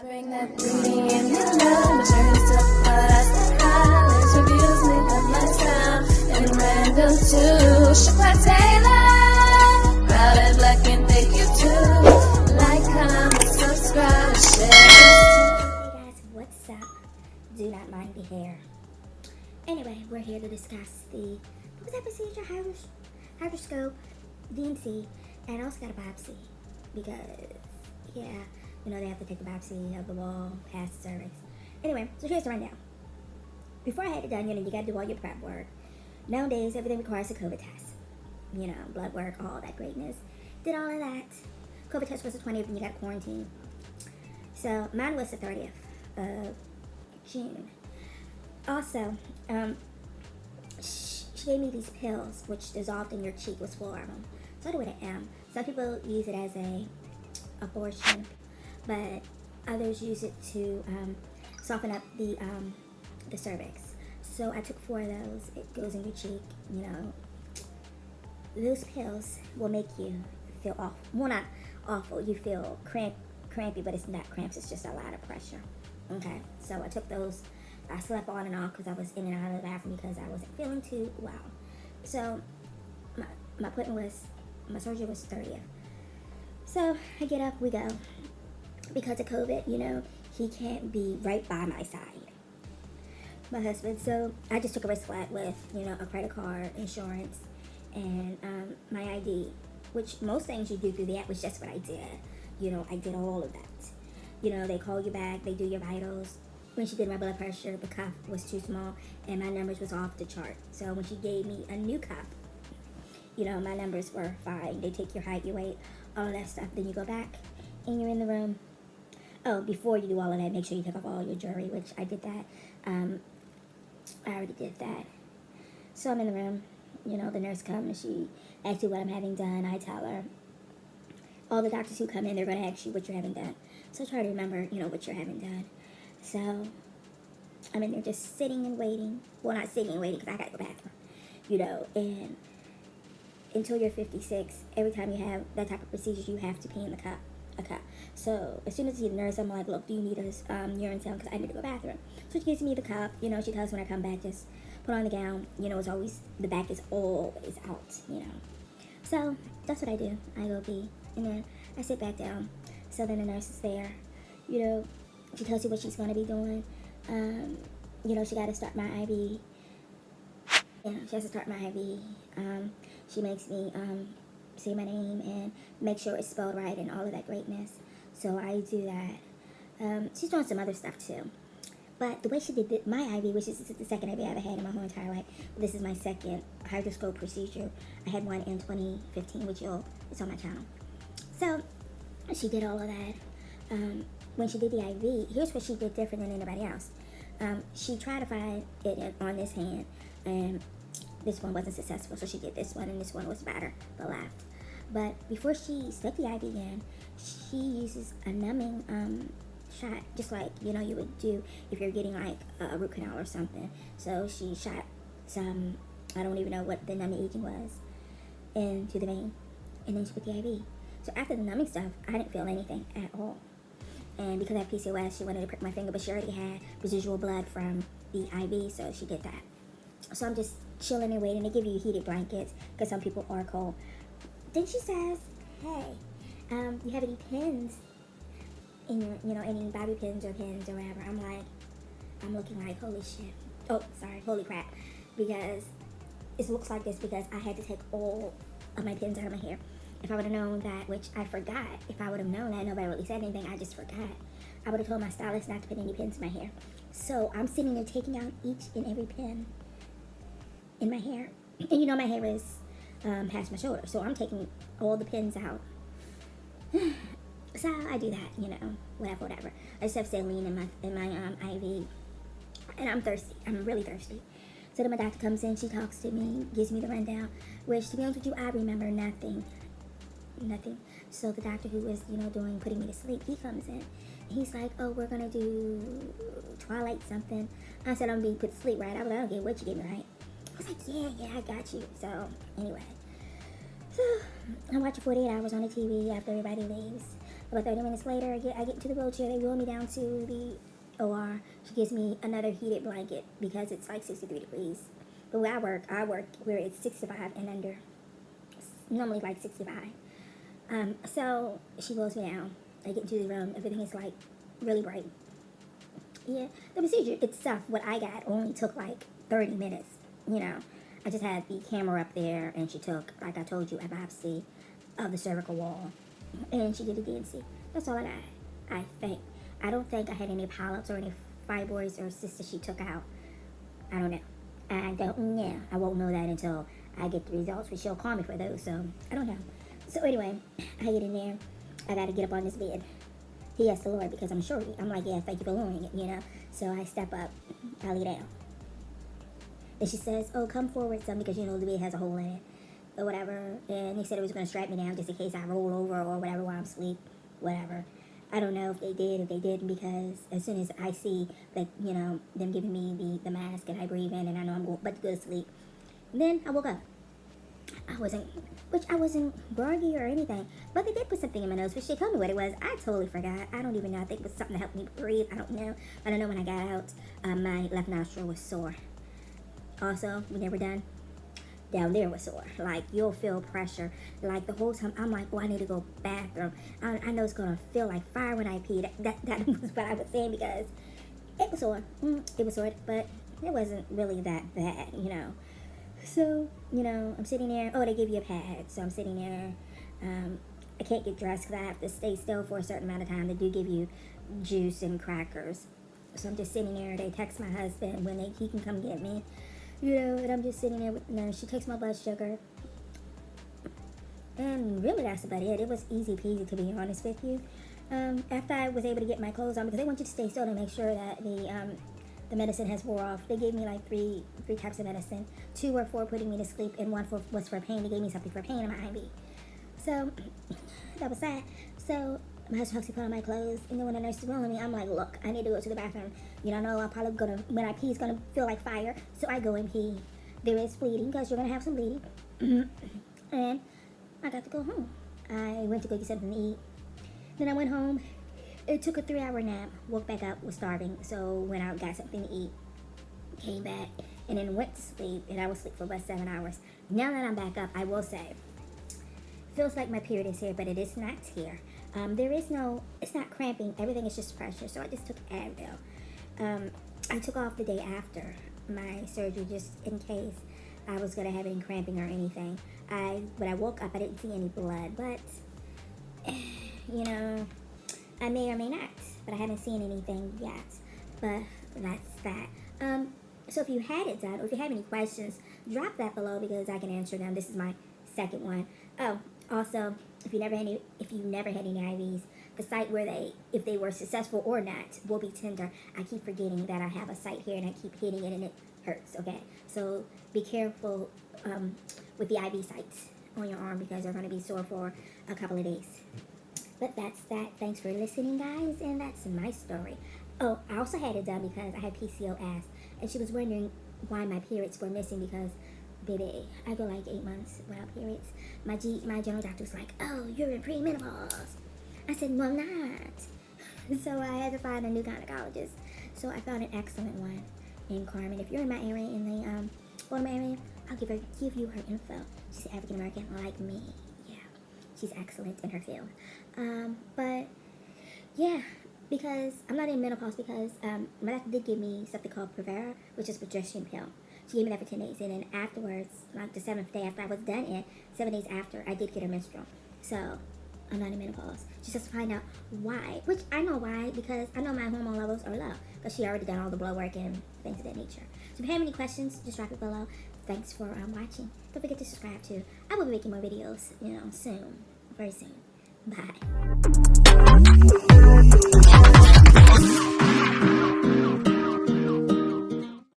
Bring that beauty in your love, turns up, but I stay high. Let's reviews me of my style, and random too. Chocolate Taylor, proud and black and thank you too. Like, comment, subscribe, share. Hey guys, what's up? Do not mind the hair. Anyway, we're here to discuss what was that procedure? Hysteroscope, DNC, and I also got a biopsy because, yeah, they have to take a biopsy of the wall, past the cervix. Anyway, so here's the rundown. Before I had it done, you got to do all your prep work. Nowadays, everything requires a COVID test. Blood work, all that greatness. Did all of that. COVID test was the 20th and you got quarantine. So, mine was the 30th of June. Also, she gave me these pills, which dissolved in your cheek, was 4 of them. So I know what I am. Some people use it as a abortion, but others use it to soften up the cervix. So I took 4 of those. It goes in your cheek. Those pills will make you feel awful. Well, not awful. You feel crampy, but it's not cramps. It's just a lot of pressure. Okay, so I took those. I slept on and off because I was in and out of the bathroom because I wasn't feeling too well. So my surgery was 30th. So I get up, we go. Because of COVID, he can't be right by my side, my husband. So I just took a risk flat with, a credit card, insurance, and my ID, which most things you do through the app, was just what I did. I did all of that. They call you back, they do your vitals. When she did my blood pressure, the cuff was too small and my numbers was off the chart. So when she gave me a new cuff, my numbers were fine. They take your height, your weight, all of that stuff. Then you go back and you're in the room. Oh, before you do all of that, make sure you take off all your jewelry, which I did that. I already did that. So I'm in the room. The nurse comes and she asks you what I'm having done. I tell her. All the doctors who come in, they're going to ask you what you're having done. So try to remember, what you're having done. So I'm in there just sitting and waiting. Well, not sitting and waiting because I got to go to the bathroom. And until you're 56, every time you have that type of procedure, you have to pee in a cup. So as soon as I see the nurse, I'm like, look, do you need a urine sample? Because I need to go to the bathroom. So she gives me the cup. She tells me when I come back, just put on the gown. It's always, the back is always out, So that's what I do. I go pee. And then I sit back down. So then the nurse is there. She tells you what she's going to be doing. She got to start my IV. Yeah, she has to start my IV. She makes me say my name and make sure it's spelled right and all of that greatness. So I do that. She's doing some other stuff too. But the way she did my IV, which is the second IV I ever had in my whole entire life, this is my second hysteroscope procedure. I had one in 2015, which it's on my channel. So she did all of that. When she did the IV, here's what she did different than anybody else. She tried to find it on this hand, and this one wasn't successful, so she did this one, and this one was better, the left. But before she stuck the IV in, she uses a numbing shot, just like, you would do if you're getting, like, a root canal or something. So she shot some, I don't even know what the numbing agent was, into the vein, and then she put the IV. So after the numbing stuff, I didn't feel anything at all. And because I have PCOS, she wanted to prick my finger, but she already had residual blood from the IV, so she did that. So I'm just chilling and waiting. They give you heated blankets because some people are cold. Then she says, hey, you have any pins in your, any bobby pins or pins or whatever? I'm looking like, holy shit. Oh, sorry, holy crap. Because it looks like this because I had to take all of my pins out of my hair. If I would have known that, which I forgot, if I would have known that, nobody really said anything, I just forgot. I would have told my stylist not to put any pins in my hair. So I'm sitting there taking out each and every pin in my hair. And my hair is past my shoulder. So I'm taking all the pins out. So I do that, whatever. I just have saline in my IV. And I'm thirsty. I'm really thirsty. So then my doctor comes in, she talks to me, gives me the rundown, which, to be honest with you, I remember nothing. So the doctor who was, putting me to sleep, he comes in. He's like, oh, we're going to do Twilight something. I said, I'm being put to sleep, right? I don't get what you gave me, right? I was like, yeah, I got you. So, anyway. So, I'm watching 48 Hours on the TV after everybody leaves. About 30 minutes later, I get into the wheelchair. They wheel me down to the OR. She gives me another heated blanket because it's like 63 degrees. But where I work where it's 65 and under. It's normally like 65. So she wheels me down. I get into the room. Everything is like really bright. Yeah, the procedure itself, what I got, only took like 30 minutes. You know, I just had the camera up there, and she took, like I told you, a biopsy of the cervical wall, and she did a DNC. That's all I got, I think. I don't think I had any polyps or any fibroids or cysts that she took out. I don't know. I don't know. I won't know that until I get the results, but she'll call me for those, so I don't know. So anyway, I get in there. I got to get up on this bed. He asked the Lord because I'm shorty. I'm like, yeah, thank you for lowering it, you know. So I step up. I lay down. And she says, oh, come forward some because, you know, the bed has a hole in it or whatever. And he said it was going to strap me down just in case I roll over or whatever while I'm asleep, whatever. I don't know if they did, if they didn't, because as soon as I see that, you know, them giving me the mask and I breathe in and I know I'm about to go to sleep, then I woke up. I wasn't groggy or anything, but they did put something in my nose, but she told me what it was. I totally forgot. I don't even know. I think it was something to help me breathe. I don't know. I don't know. When I got out, my left nostril was sore. Also, when they were done, down there was sore. Like, you'll feel pressure. Like, the whole time, I'm like, oh, I need to go bathroom. I know it's going to feel like fire when I pee. That was what I was saying because it was sore. It was sore, but it wasn't really that bad, you know. So, you know, I'm sitting there. Oh, they give you a pad. So I'm sitting there. I can't get dressed because I have to stay still for a certain amount of time. They do give you juice and crackers. So I'm just sitting there. They text my husband when he can come get me. You know, and I'm just sitting there with the nurse. She takes my blood sugar. And really, that's about it. It was easy peasy, to be honest with you. After I was able to get my clothes on, because they want you to stay still to make sure that the medicine has wore off. They gave me like three types of medicine. 2 were for putting me to sleep, and 1 was for pain. They gave me something for pain in my IV. So that was sad. So my husband helps me put on my clothes, and then when the nurse is rolling me, I'm like, look, I need to go to the bathroom. You don't know, I'm probably gonna, when I pee, it's gonna feel like fire. So I go and pee. There is bleeding, because you're gonna have some bleeding. And I got to go home. I went to go get something to eat. Then I went home. It took a 3-hour nap. Woke back up, was starving. So went out, got something to eat. Came back, and then went to sleep. And I was asleep for about 7 hours. Now that I'm back up, I will say, feels like my period is here, but it is not here. There is no, it's not cramping. Everything is just pressure. So I just took Advil. I took off the day after my surgery just in case I was going to have any cramping or anything. When I woke up, I didn't see any blood, but, you know, I may or may not, but I haven't seen anything yet. But that's that. So if you had it done, or if you have any questions, drop that below because I can answer them. This is my second one. Oh, also, if you never had any IVs, the site where if they were successful or not, will be tender. I keep forgetting that I have a site here and I keep hitting it and it hurts, okay? So be careful with the IV sites on your arm because they're going to be sore for a couple of days. But that's that. Thanks for listening, guys, and that's my story. Oh, I also had it done because I had PCOS, and she was wondering why my periods were missing because, baby, I go like 8 months without periods. My general doctor was like, oh, you're in premenopause. I said, no, I'm not. So I had to find a new gynecologist. So I found an excellent one in Carmen. If you're in my area, in the Baltimore area, I'll give you her info. She's African American like me. Yeah, she's excellent in her field. But yeah, because I'm not in menopause because my doctor did give me something called Provera, which is a progesterone pill. She gave me that for 10 days, and then afterwards, like the 7th day after I was done it, 7 days after, I did get a menstrual. So I'm not in menopause. She just to find out why, which I know why, because I know my hormone levels are low, because she already done all the blood work and things of that nature. So if you have any questions, just drop it below. Thanks for watching. Don't forget to subscribe too. I will be making more videos, you know, soon, very soon. Bye.